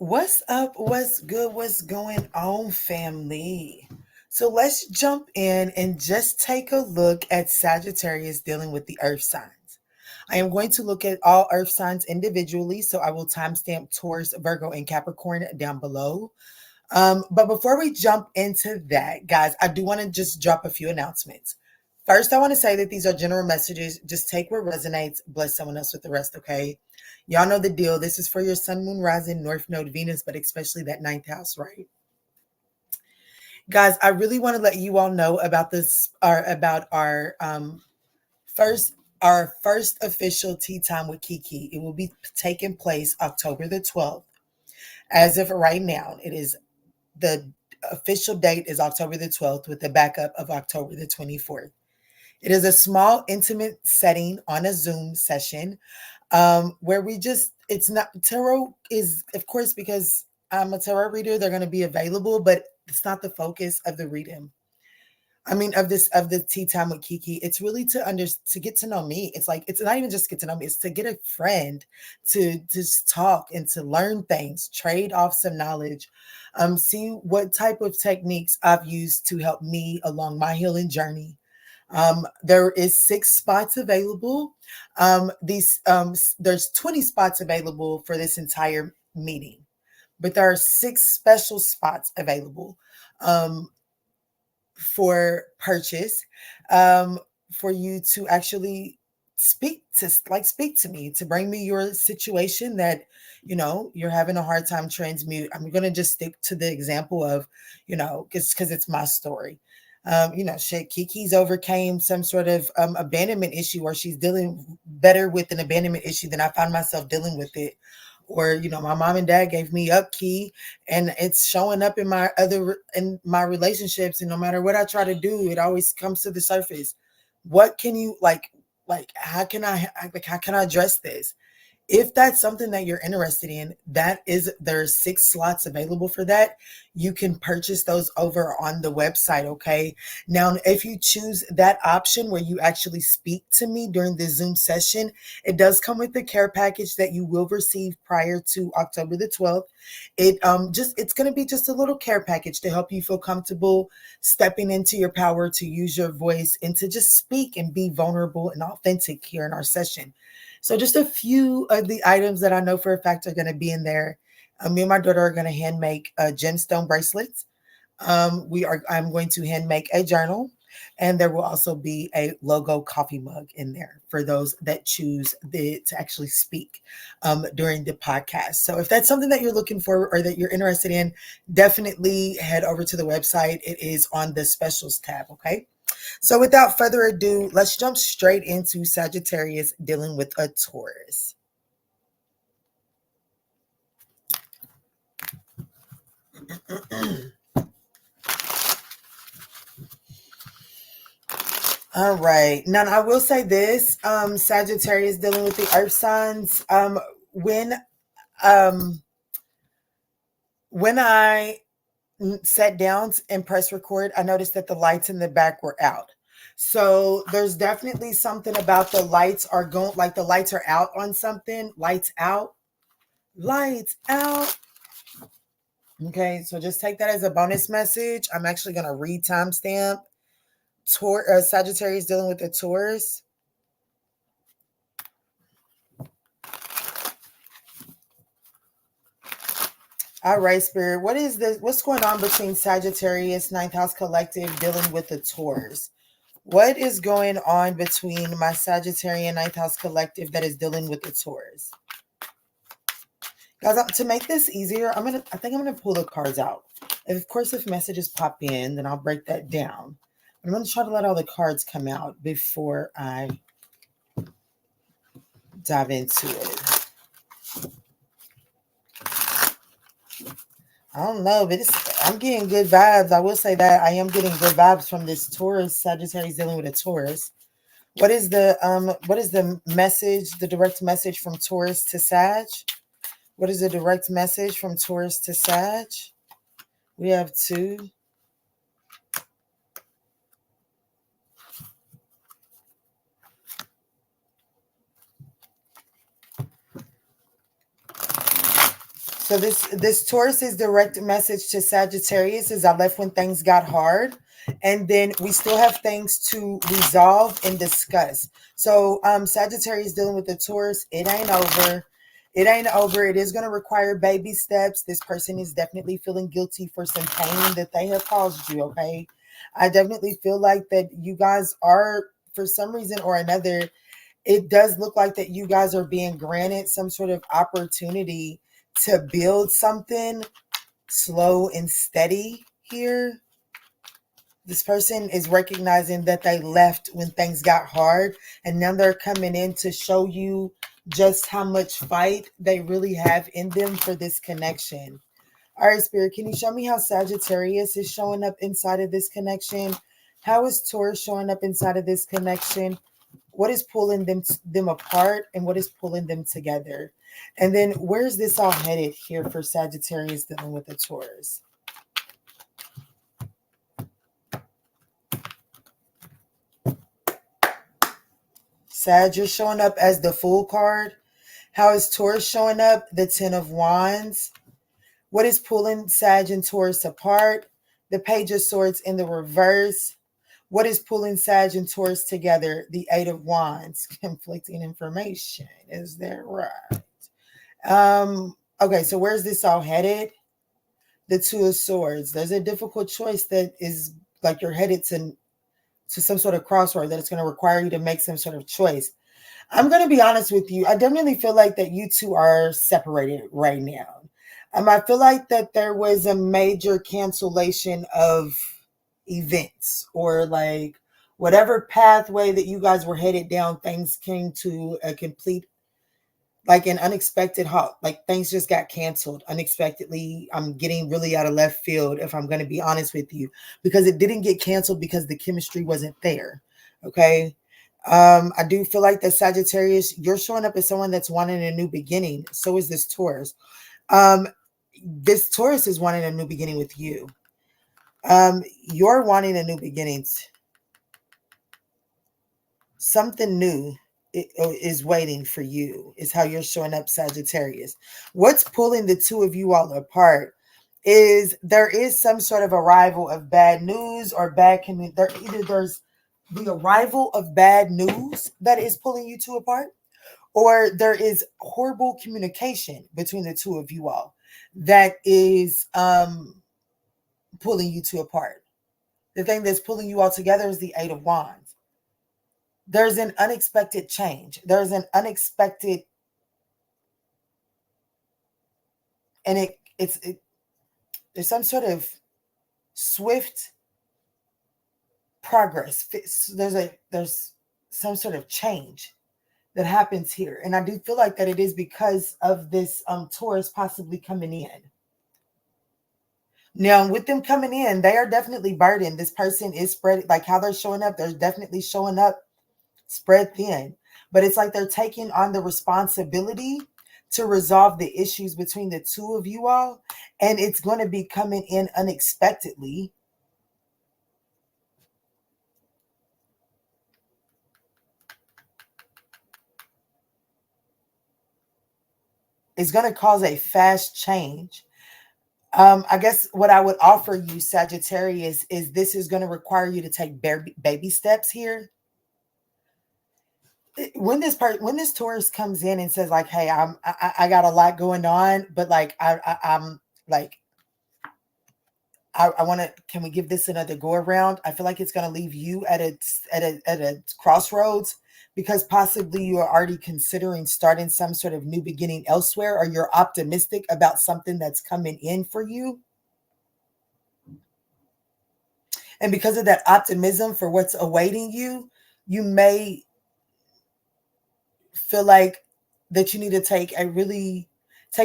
What's up? What's good? What's going on, family? So let's jump in and just take a look at Sagittarius dealing with the earth signs. I am going to look at all earth signs individually, so I will timestamp Taurus, Virgo, and Capricorn down below. But before we jump into that, guys, I do want to just drop a few announcements. First, I want to say that these are general messages. Just take what resonates, bless someone else with the rest, okay? Y'all know the deal. This is for your sun, moon, rising, north node, Venus, but especially that ninth house, right? Guys, I really want to let you all know about this, or about first our first official tea time with Kiki. It will be taking place October the 12th. As of right now, it is the official date is October the 12th with the backup of October the 24th. It is a small, intimate setting on a Zoom session where it's not, tarot is, of course, because I'm a tarot reader, they're going to be available, but it's not the focus of the reading. I mean, of the tea time with Kiki, it's really to get to know me. It's like, it's not even just get to know me, it's to get a friend, to just talk and to learn things, trade off some knowledge, see what type of techniques I've used to help me along my healing journey. There is 6 spots available. There's 20 spots available for this entire meeting, but there are 6 special spots available for purchase, for you to actually speak to me, to bring me your situation that you're having a hard time transmute. I'm going to just stick to the example of, because it's my story. Kiki's overcame some sort of abandonment issue, or she's dealing better with an abandonment issue than I found myself dealing with it. Or, my mom and dad gave me up key, and it's showing up in my relationships. And no matter what I try to do, it always comes to the surface. What can you how can I address this? If that's something that you're interested in, there's 6 slots available for that. You can purchase those over on the website, okay? Now, if you choose that option where you actually speak to me during the Zoom session, it does come with the care package that you will receive prior to October the 12th. It's going to be just a little care package to help you feel comfortable stepping into your power, to use your voice, and to just speak and be vulnerable and authentic here in our session. So just a few of the items that I know for a fact are going to be in there. Me and my daughter are going to hand make gemstone bracelets. I'm going to hand make a journal, and there will also be a logo coffee mug in there for those that choose to actually speak during the podcast. So if that's something that you're looking for or that you're interested in, definitely head over to the website. It is on the specials tab, okay? So without further ado, let's jump straight into Sagittarius dealing with a Taurus. All right. Now, I will say this, Sagittarius dealing with the earth signs. When I sat down and press record, I noticed that the lights in the back were out. So there's definitely something about the lights are going, like the lights are out on something. Lights out. Lights out. Okay, so just take that as a bonus message. I'm actually going to read timestamp. Sagittarius dealing with the Taurus. All right, Spirit. What is this? What's going on between Sagittarius, Ninth House Collective, dealing with the Taurus? What is going on between my Sagittarian Ninth House Collective that is dealing with the Taurus? Guys, to make this easier, I think I'm gonna pull the cards out. And of course, if messages pop in, then I'll break that down. I'm gonna try to let all the cards come out before I dive into it. I don't know, but I'm getting good vibes. I will say that I am getting good vibes from this Taurus. Sagittarius dealing with a Taurus. What is the message, the direct message from Taurus to Sag? What is the direct message from Taurus to Sag? We have 2. So this Taurus's direct message to Sagittarius is I left when things got hard, and then we still have things to resolve and discuss. So Sagittarius dealing with the Taurus, it ain't over. It ain't over. It is going to require baby steps. This person is definitely feeling guilty for some pain that they have caused you, okay? I definitely feel like that you guys are, for some reason or another, it does look like that you guys are being granted some sort of opportunity to build something slow and steady here. This person is recognizing that they left when things got hard, and now they're coming in to show you just how much fight they really have in them for this connection. All right, Spirit, can you show me how Sagittarius is showing up inside of this connection? How is Taurus showing up inside of this connection? What is pulling them apart, and what is pulling them together? And then where's this all headed here for Sagittarius dealing with the Taurus? Sag, you're showing up as the Fool card. How is Taurus showing up? The Ten of Wands. What is pulling Sag and Taurus apart? The Page of Swords in the reverse. What is pulling Sag and Taurus together? The Eight of Wands. Conflicting information. Is that right? Okay, so where's this all headed? The Two of Swords. There's a difficult choice that is like you're headed to some sort of crossroad that it's going to require you to make some sort of choice. I'm going to be honest with you. I definitely feel like that you two are separated right now. I feel like that there was a major cancellation of events, or like whatever pathway that you guys were headed down, things came to a complete, like an unexpected halt. Like things just got canceled unexpectedly. I'm getting really out of left field, if I'm going to be honest with you, because it didn't get canceled because the chemistry wasn't there. Okay. I do feel like that Sagittarius, you're showing up as someone that's wanting a new beginning. So is this Taurus. This Taurus is wanting a new beginning with you. You're wanting a new beginning. Something new is waiting for you, is how you're showing up, Sagittarius. What's pulling the two of you all apart is there is some sort of arrival of bad news or bad community. Either there's the arrival of bad news that is pulling you two apart, or there is horrible communication between the two of you all that is pulling you two apart. The thing that's pulling you all together is the Eight of Wands. There's an unexpected change. There's an unexpected, and there's some sort of swift progress. There's some sort of change that happens here, and I do feel like that it is because of this Taurus possibly coming in. Now, with them coming in, they are definitely burdened. This person is spread, like how they're showing up. They're definitely showing up spread thin, but it's like they're taking on the responsibility to resolve the issues between the two of you all, and it's going to be coming in unexpectedly. It's going to cause a fast change. I guess what I would offer you, Sagittarius, is this is going to require you to take baby steps here. When this Taurus comes in and says like, "Hey, I got a lot going on, but like I'm like I want to. Can we give this another go around?" I feel like it's going to leave you at a crossroads, because possibly you are already considering starting some sort of new beginning elsewhere, or you're optimistic about something that's coming in for you. And because of that optimism for what's awaiting you, you may feel like that you need to take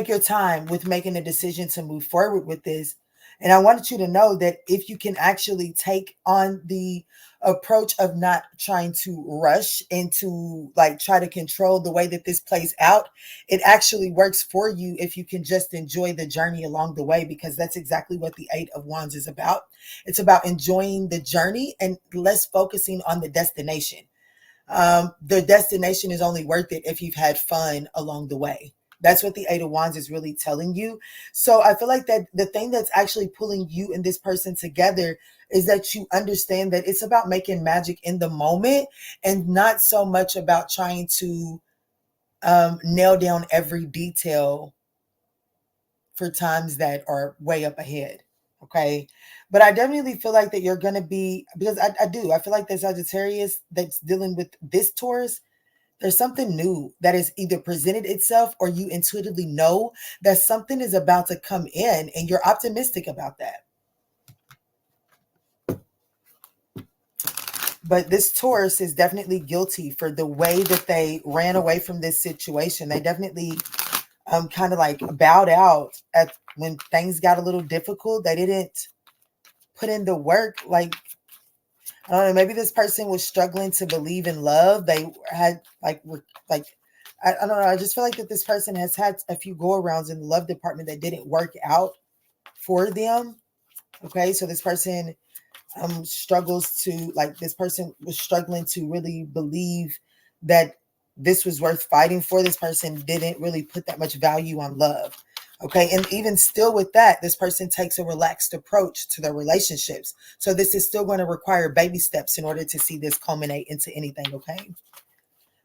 your time with making a decision to move forward with this. And I wanted you to know that if you can actually take on the approach of not trying to rush and to like try to control the way that this plays out, it actually works for you if you can just enjoy the journey along the way, because that's exactly what the Eight of Wands is about. It's about enjoying the journey and less focusing on the destination. The destination is only worth it if you've had fun along the way. That's what the Eight of Wands is really telling you. So I feel like that the thing that's actually pulling you and this person together is that you understand that it's about making magic in the moment and not so much about trying to nail down every detail for times that are way up ahead. Okay. But I definitely feel like that you're going to be, because I feel like the Sagittarius that's dealing with this Taurus, there's something new that is either presented itself or you intuitively know that something is about to come in and you're optimistic about that. But this Taurus is definitely guilty for the way that they ran away from this situation. They definitely kind of like bowed out at when things got a little difficult. They didn't put in the work. Like, I don't know, maybe this person was struggling to believe in love. They had I don't know. I just feel like that this person has had a few go-arounds in the love department that didn't work out for them. Okay, so this person this person was struggling to really believe that this was worth fighting for. This person didn't really put that much value on love. Okay, and even still with that, this person takes a relaxed approach to their relationships. So this is still going to require baby steps in order to see this culminate into anything. Okay,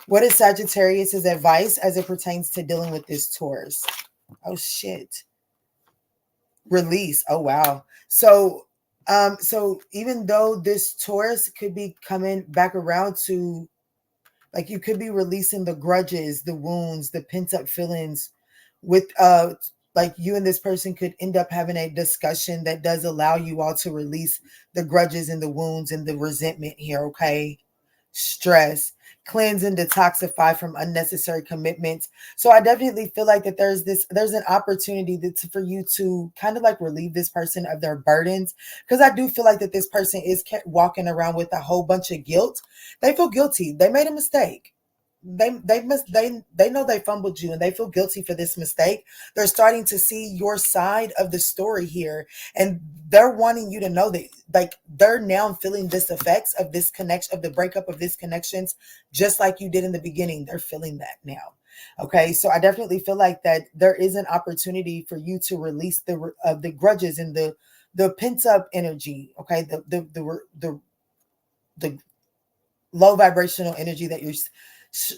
what is Sagittarius's advice as it pertains to dealing with this Taurus? Oh shit. Release. Oh wow. So even though this Taurus could be coming back around to, like, you could be releasing the grudges, the wounds, the pent up feelings with like you and this person could end up having a discussion that does allow you all to release the grudges and the wounds and the resentment here. Okay. Stress, cleanse and detoxify from unnecessary commitments. So I definitely feel like that there's an opportunity for you to kind of like relieve this person of their burdens, because I do feel like that this person is walking around with a whole bunch of guilt. They feel guilty. They made a mistake. They know they fumbled you and they feel guilty for this mistake. They're starting to see your side of the story here, and they're wanting you to know that, like, they're now feeling this effects of this connection, of the breakup of this connections, just like you did in the beginning. They're feeling that now. Okay, so I definitely feel like that there is an opportunity for you to release the grudges and the pent up energy. Okay, the low vibrational energy that you're,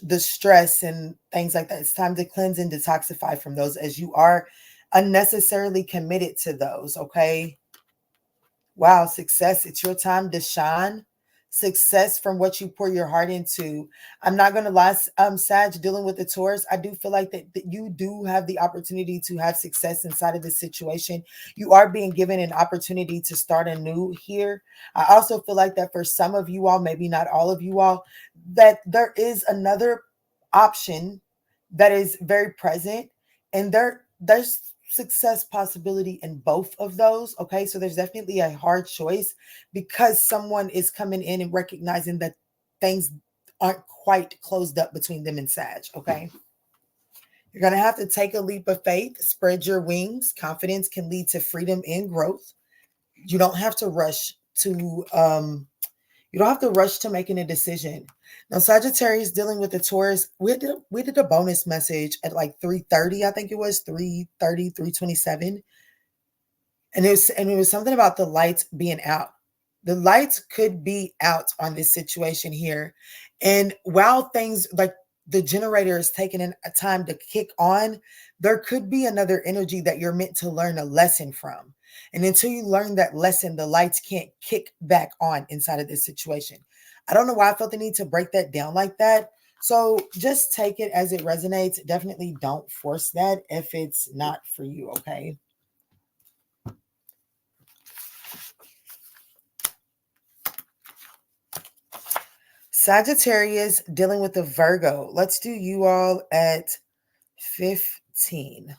the stress and things like that. It's time to cleanse and detoxify from those, as you are unnecessarily committed to those. Okay. Wow. Success. It's your time to shine. Success from what you pour your heart into. I'm not going to lie, Sag, dealing with the Taurus, I do feel like that you do have the opportunity to have success inside of this situation. You are being given an opportunity to start anew here. I also feel like that for some of you all, maybe not all of you all, that there is another option that is very present, and there's success possibility in both of those. Okay, so there's definitely a hard choice because someone is coming in and recognizing that things aren't quite closed up between them and Sag. Okay, you're going to have to take a leap of faith, spread your wings. Confidence can lead to freedom and growth. You don't have to rush to making a decision. Now, Sagittarius dealing with the Taurus, we did a bonus message at like 3:30, I think it was 3:30, 3:27. And it was something about the lights being out. The lights could be out on this situation here. And while things like the generator is taking a time to kick on, there could be another energy that you're meant to learn a lesson from. And until you learn that lesson, the lights can't kick back on inside of this situation. I don't know why I felt the need to break that down like that. So just take it as it resonates. Definitely don't force that if it's not for you, okay? Sagittarius dealing with the Virgo. Let's do you all at 15.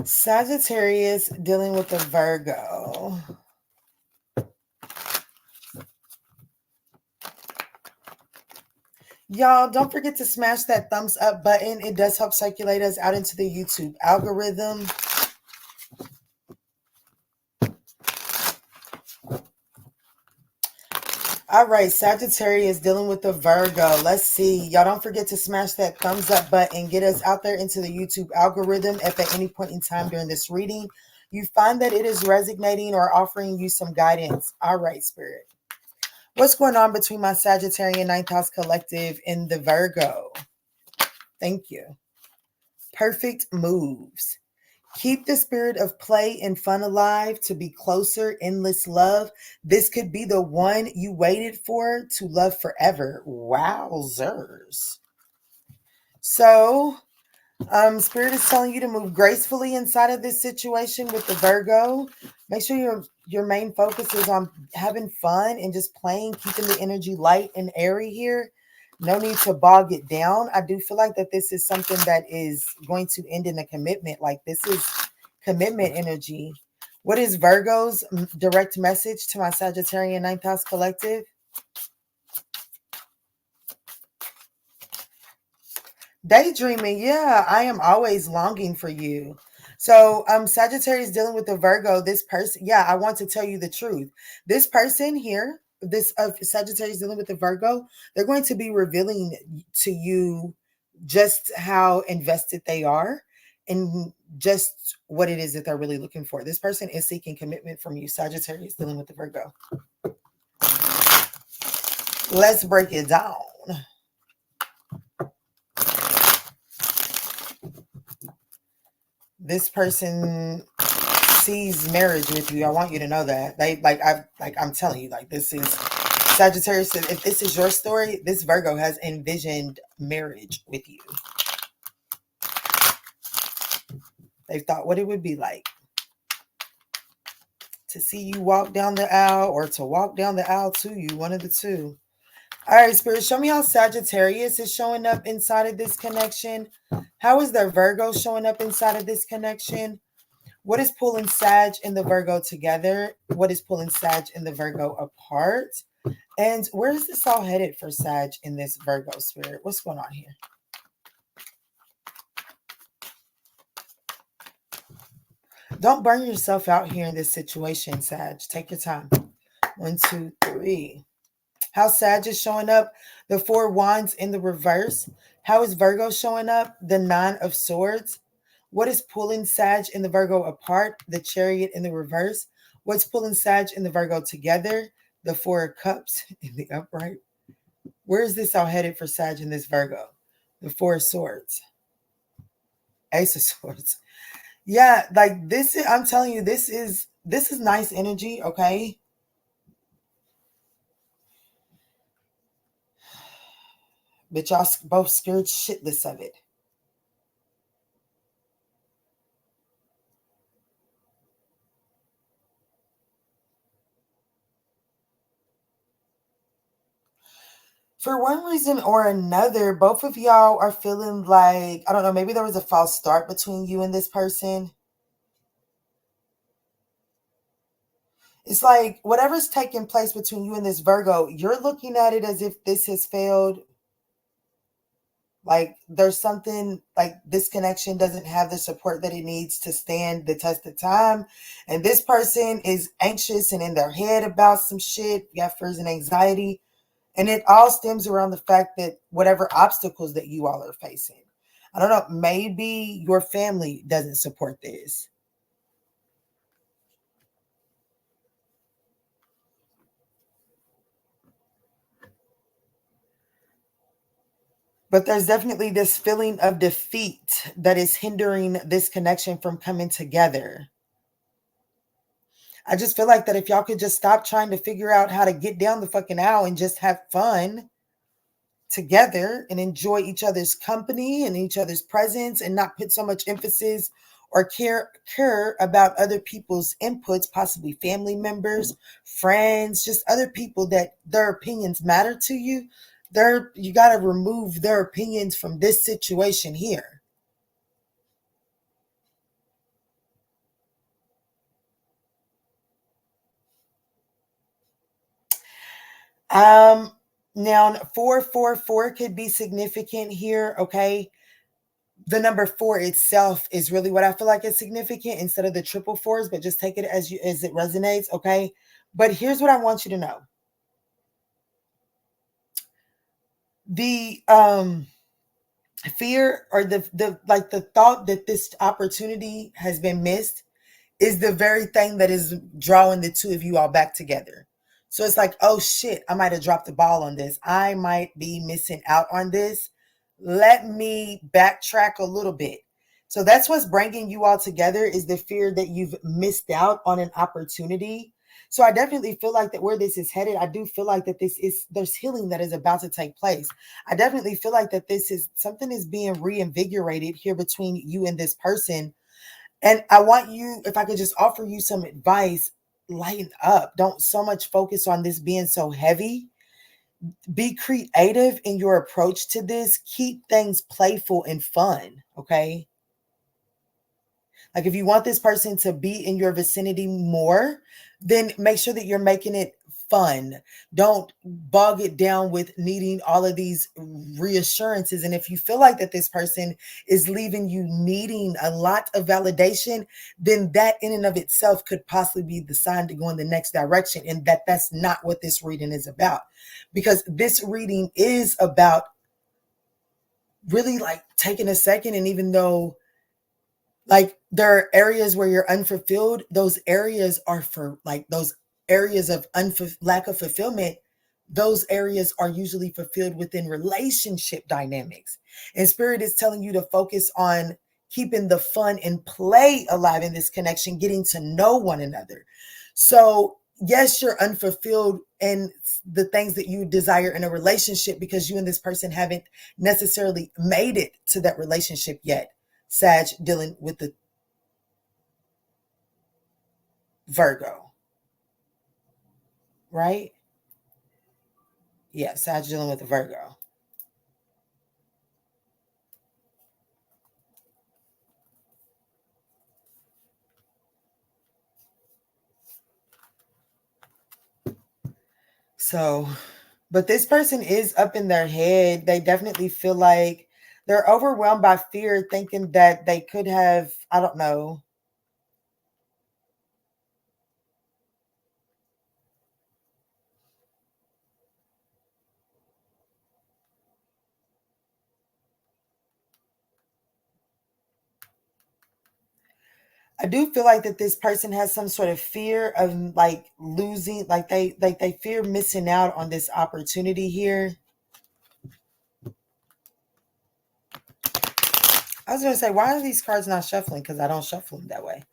Sagittarius dealing with the Virgo. Y'all, don't forget to smash that thumbs up button. It does help circulate us out into the YouTube algorithm. All right, Sagittarius dealing with the Virgo. Let's see. Y'all don't forget to smash that thumbs up button. Get us out there into the YouTube algorithm. If at any point in time during this reading, you find that it is resonating or offering you some guidance. All right, Spirit. What's going on between my Sagittarian ninth house collective and the Virgo? Thank you. Perfect moves. Keep the spirit of play and fun alive to be closer, endless love. This could be the one you waited for to love forever. Wowzers. So, Spirit is telling you to move gracefully inside of this situation with the Virgo. Make sure your main focus is on having fun and just playing, keeping the energy light and airy here. No need to bog it down. I do feel like that this is something that is going to end in a commitment. Like this is commitment energy. What is Virgo's direct message to my Sagittarian ninth house collective? Daydreaming. Yeah, I am always longing for you. So Sagittarius dealing with the Virgo, this person, yeah, I want to tell you the truth. This person here, this Sagittarius dealing with the Virgo, they're going to be revealing to you just how invested they are and just what it is that they're really looking for. This person is seeking commitment from you, Sagittarius dealing with the Virgo. Let's break it down. This person sees marriage with you. I want you to know that. I'm telling you, like this is Sagittarius. If this is your story, this Virgo has envisioned marriage with you. They thought what it would be like to see you walk down the aisle or to walk down the aisle to you, one of the two. All right, Spirit, show me how Sagittarius is showing up inside of this connection. How is their Virgo showing up inside of this connection? What is pulling Sag and the Virgo together? What is pulling Sag and the Virgo apart? And where is this all headed for Sag in this Virgo, Spirit? What's going on here? Don't burn yourself out here in this situation, Sag. Take your time. 1, 2, 3. How Sag is showing up? The 4 wands in the reverse. How is Virgo showing up? The 9 of swords. What is pulling Sag and the Virgo apart? The Chariot in the reverse. What's pulling Sag and the Virgo together? The 4 of cups in the upright. Where is this all headed for Sag and this Virgo? The 4 of swords. Ace of swords. Yeah, like this is, I'm telling you, this is nice energy, okay? But y'all both scared shitless of it. For one reason or another, both of y'all are feeling like, I don't know, maybe there was a false start between you and this person. It's like whatever's taking place between you and this Virgo, you're looking at it as if this has failed. Like there's something like this connection doesn't have the support that it needs to stand the test of time. And this person is anxious and in their head about some shit. You have fears and anxiety. And it all stems around the fact that whatever obstacles that you all are facing. I don't know, maybe your family doesn't support this. But there's definitely this feeling of defeat that is hindering this connection from coming together. I just feel like that if y'all could just stop trying to figure out how to get down the fucking aisle and just have fun together and enjoy each other's company and each other's presence and not put so much emphasis or care about other people's inputs, possibly family members, friends, just other people that their opinions matter to you. You got to remove their opinions from this situation here. Now 444 could be significant here, okay? The number 4 itself is really what I feel like is significant instead of the triple fours, but just take it as it resonates, okay? But here's what I want you to know. The fear or the thought that this opportunity has been missed is the very thing that is drawing the two of you all back together. So it's like, oh shit, I might have dropped the ball on this. I might be missing out on this. Let me backtrack a little bit. So that's what's bringing you all together, is the fear that you've missed out on an opportunity. So I definitely feel like that where this is headed, I do feel like that there's healing that is about to take place. I definitely feel like that this is something is being reinvigorated here between you and this person. And I want you, if I could just offer you some advice, lighten up. Don't so much focus on this being so heavy. Be creative in your approach to this. Keep things playful and fun, okay? Like if you want this person to be in your vicinity more, then make sure that you're making it fun. Don't bog it down with needing all of these reassurances. And if you feel like that this person is leaving you needing a lot of validation, then that in and of itself could possibly be the sign to go in the next direction. And that's not what this reading is about. Because this reading is about really like taking a second, and even though like there are areas where you're unfulfilled, those areas are for like those areas of lack of fulfillment. Those areas are usually fulfilled within relationship dynamics. And Spirit is telling you to focus on keeping the fun and play alive in this connection, getting to know one another. So yes, you're unfulfilled in the things that you desire in a relationship because you and this person haven't necessarily made it to that relationship yet. Sag dealing with the Virgo, right? Yeah, Sag dealing with the Virgo. So, but this person is up in their head. They definitely feel like they're overwhelmed by fear, thinking that they could have, I don't know. I do feel like that this person has some sort of fear of like losing, like they fear missing out on this opportunity here. I was going to say, why are these cards not shuffling? Because I don't shuffle them that way.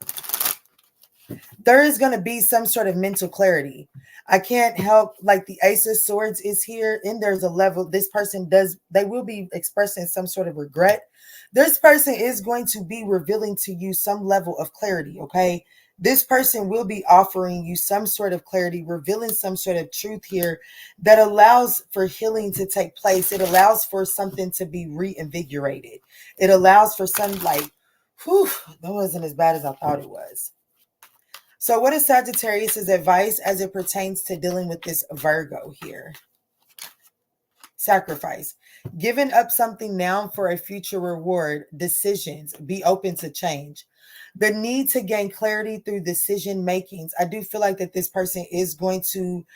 There is going to be some sort of mental clarity. I can't help, like the Ace of Swords is here, and there's a level this person they will be expressing some sort of regret. This person is going to be revealing to you some level of clarity, okay? This person will be offering you some sort of clarity, revealing some sort of truth here that allows for healing to take place. It allows for something to be reinvigorated. It allows for some like, whew, that wasn't as bad as I thought it was. So what is Sagittarius' advice as it pertains to dealing with this Virgo here? Sacrifice. Giving up something now for a future reward. Decisions. Be open to change. The need to gain clarity through decision makings. I do feel like that this person is going to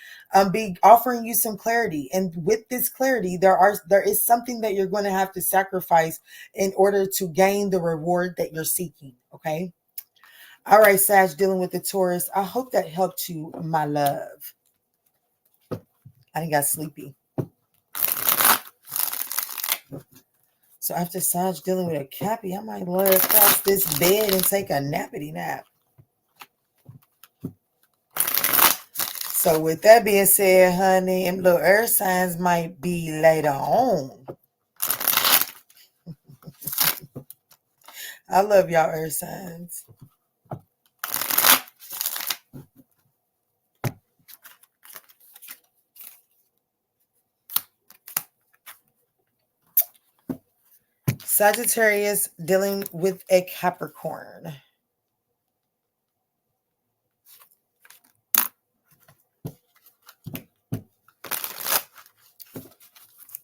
be offering you some clarity. And with this clarity, there is something that you're going to have to sacrifice in order to gain the reward that you're seeking. Okay. All right, Sag, dealing with the Taurus. I hope that helped you, my love. I didn't got sleepy. So after Sag dealing with a Cappy, I might lay across this bed and take a nappity nap. So with that being said, honey, and little earth signs might be later on. I love y'all earth signs. Sagittarius dealing with a Capricorn.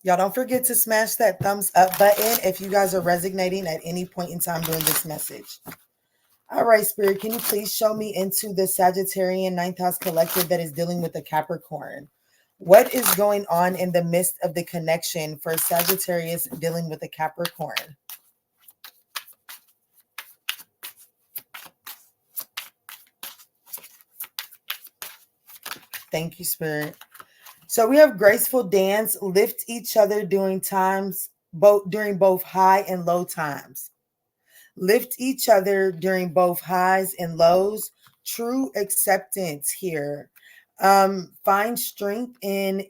Y'all don't forget to smash that thumbs up button if you guys are resonating at any point in time during this message. All right, Spirit, can you please show me into the Sagittarian ninth house collective that is dealing with the Capricorn? What is going on in the midst of the connection for Sagittarius dealing with a Capricorn? Thank you, Spirit. So we have graceful dance, lift each other during both high and low times. Lift each other during both highs and lows. True acceptance here. Find strength in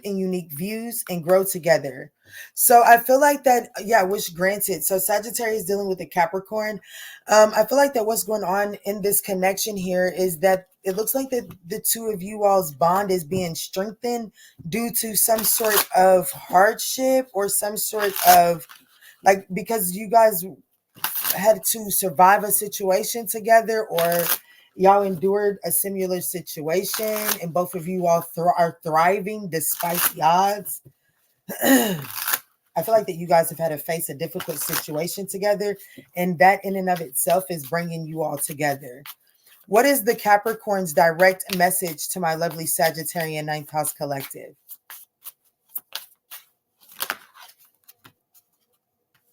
unique views and grow together. So I feel like that, yeah, wish granted. So Sagittarius dealing with the Capricorn. I feel like that what's going on in this connection here is that it looks like that the two of you all's bond is being strengthened due to some sort of hardship or some sort of, like, because you guys had to survive a situation together, or y'all endured a similar situation and both of you all are thriving despite the odds. I feel like that you guys have had to face a difficult situation together, and that in and of itself is bringing you all together. What is the Capricorn's direct message to my lovely Sagittarian ninth house collective?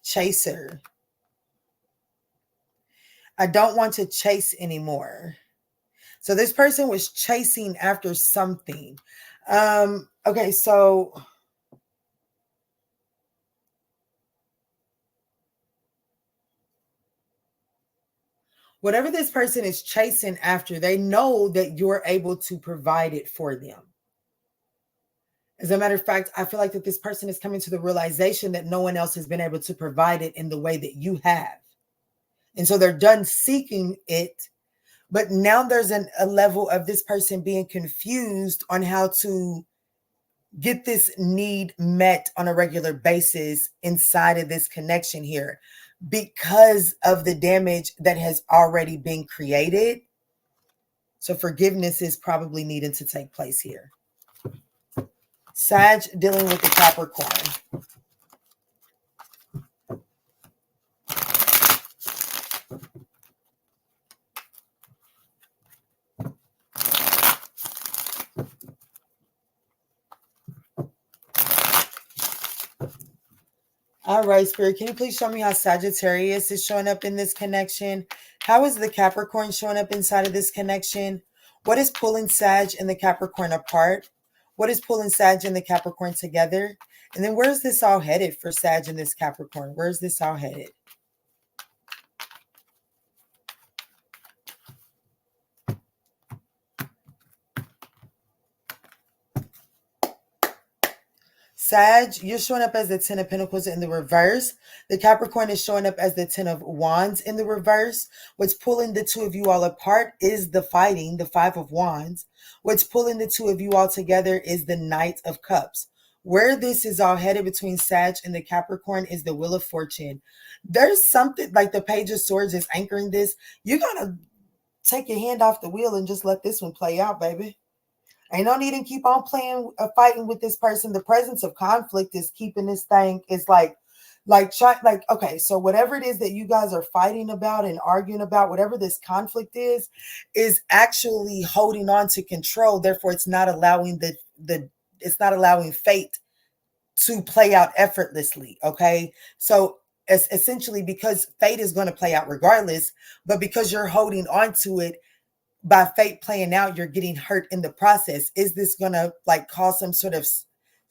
Chaser. I don't want to chase anymore. So this person was chasing after something. Okay, so whatever this person is chasing after, they know that you're able to provide it for them. As a matter of fact, I feel like that this person is coming to the realization that no one else has been able to provide it in the way that you have. And so they're done seeking it. But now there's a level of this person being confused on how to get this need met on a regular basis inside of this connection here because of the damage that has already been created. So forgiveness is probably needing to take place here. Sag dealing with the Capricorn. All right, Spirit, can you please show me how Sagittarius is showing up in this connection? How is the Capricorn showing up inside of this connection? What is pulling Sag and the Capricorn apart? What is pulling Sag and the Capricorn together? And then where's this all headed for Sag and this Capricorn? Where's this all headed? Sag, you're showing up as the Ten of Pentacles in the reverse. The Capricorn is showing up as the Ten of Wands in the reverse. What's pulling the two of you all apart is the fighting, the Five of Wands. What's pulling the two of you all together is the Knight of Cups. Where this is all headed between Sag and the Capricorn is the Wheel of Fortune. There's something like the Page of Swords is anchoring this. You're going to take your hand off the wheel and just let this one play out, baby. Ain't no need to keep on fighting with this person. The presence of conflict is keeping this thing. It's okay. So whatever it is that you guys are fighting about and arguing about, whatever this conflict is actually holding on to control. Therefore, it's not allowing it's not allowing fate to play out effortlessly. Okay, so it's essentially because fate is going to play out regardless, but because you're holding on to it. By fate playing out, you're getting hurt in the process. Is this going to cause some sort of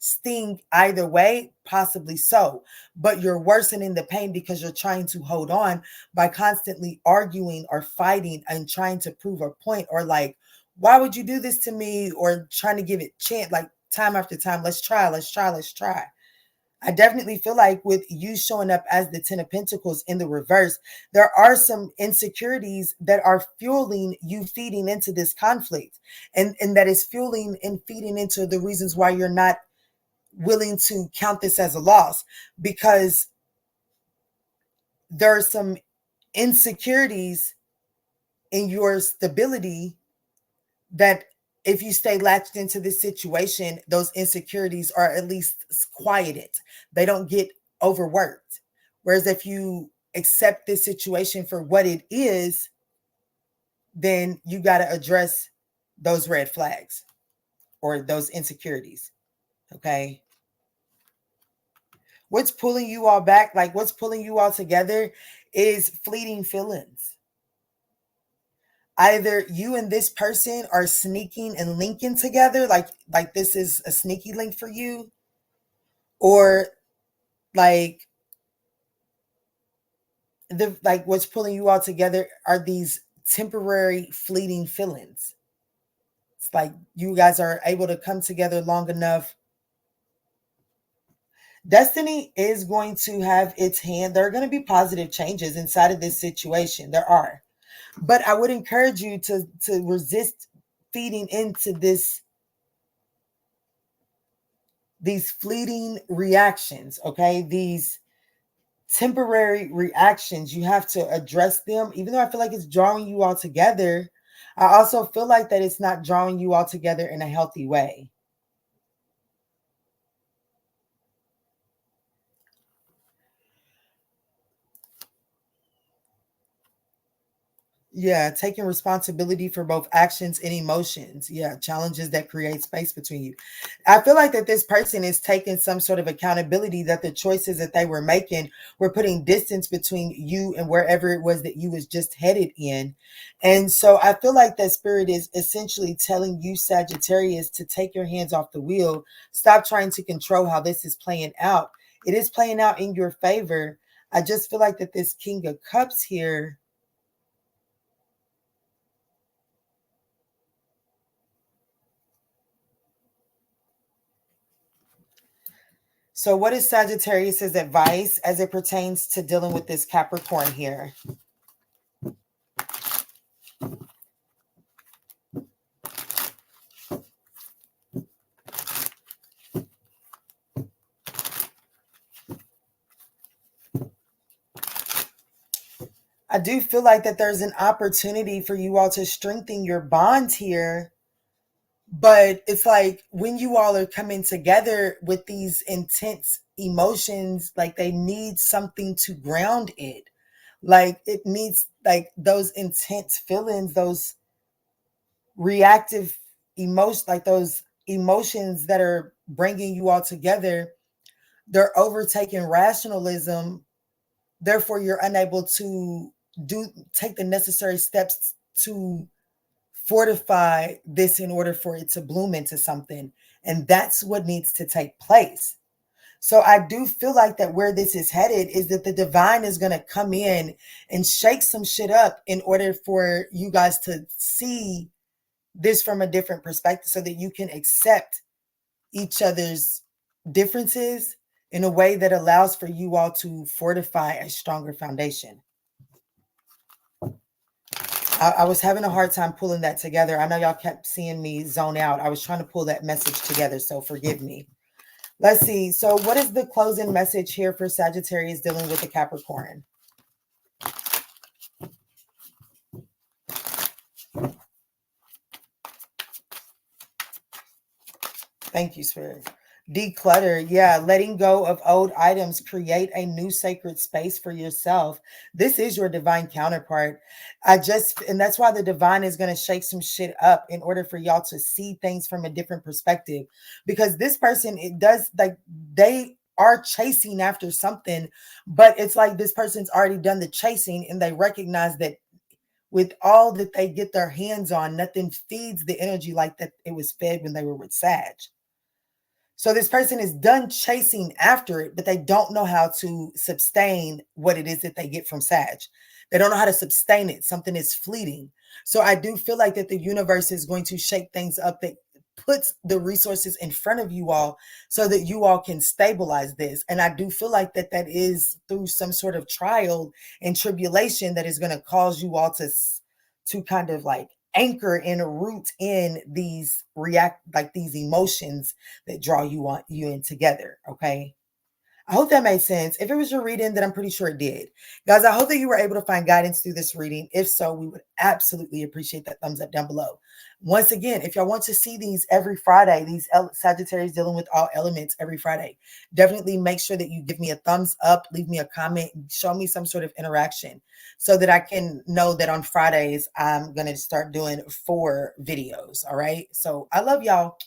sting either way? Possibly so. But you're worsening the pain because you're trying to hold on by constantly arguing or fighting and trying to prove a point, or why would you do this to me? Or trying to give it chance, time after time. Let's try. I definitely feel like with you showing up as the Ten of Pentacles in the reverse, there are some insecurities that are fueling you feeding into this conflict. And that is fueling and feeding into the reasons why you're not willing to count this as a loss. Because there are some insecurities in your stability that if you stay latched into this situation, those insecurities are at least quieted. They don't get overworked. Whereas if you accept this situation for what it is, then you got to address those red flags or those insecurities. Okay. What's pulling you all back, like what's pulling you all together, is fleeting feelings. Either you and this person are sneaking and linking together, like this is a sneaky link for you, or like what's pulling you all together are these temporary fleeting feelings. It's like you guys are able to come together long enough. Destiny is going to have its hand. There are going to be positive changes inside of this situation. There are. But I would encourage you to resist feeding into these fleeting reactions, okay? These temporary reactions. You have to address them. Even though I feel like it's drawing you all together, I also feel like that it's not drawing you all together in a healthy way. Yeah, taking responsibility for both actions and emotions. Yeah, challenges that create space between you. I feel like that this person is taking some sort of accountability that the choices that they were making were putting distance between you and wherever it was that you was just headed in. And so I feel like that spirit is essentially telling you, Sagittarius, to take your hands off the wheel. Stop trying to control how this is playing out. It is playing out in your favor. I just feel like that this King of Cups here, so what is Sagittarius's advice as it pertains to dealing with this Capricorn here? I do feel like that there's an opportunity for you all to strengthen your bond here. But it's like when you all are coming together with these intense emotions, like they need something to ground it. Like it needs like those intense feelings, those reactive emotions, like those emotions that are bringing you all together. They're overtaking rationalism. Therefore, you're unable to take the necessary steps to fortify this in order for it to bloom into something. And that's what needs to take place. So I do feel like that where this is headed is that the divine is going to come in and shake some shit up in order for you guys to see this from a different perspective so that you can accept each other's differences in a way that allows for you all to fortify a stronger foundation. I was having a hard time pulling that together. I know y'all kept seeing me zone out. I was trying to pull that message together, so forgive me. Let's see. So what is the closing message here for Sagittarius dealing with the Capricorn? Thank you, Spirit. Declutter. Yeah, letting go of old items. Create a new sacred space for yourself. This is your divine counterpart. And that's why the divine is going to shake some shit up in order for y'all to see things from a different perspective. Because this person, it does, like, they are chasing after something, but it's like this person's already done the chasing and they recognize that with all that they get their hands on, nothing feeds the energy like that it was fed when they were with Sag. So this person is done chasing after it, but they don't know how to sustain what it is that they get from Sag. They don't know how to sustain it. Something is fleeting. So I do feel like that the universe is going to shake things up that puts the resources in front of you all so that you all can stabilize this. And I do feel like that is through some sort of trial and tribulation that is going to cause you all to kind of like anchor and root in these these emotions that draw you in together. Okay. I hope that made sense. If it was your reading, then I'm pretty sure it did. Guys, I hope that you were able to find guidance through this reading. If so, we would absolutely appreciate that thumbs up down below. Once again, if y'all want to see these every Friday, these Sagittarius dealing with all elements every Friday, definitely make sure that you give me a thumbs up, leave me a comment, show me some sort of interaction so that I can know that on Fridays, I'm going to start doing 4 videos. All right. So I love y'all.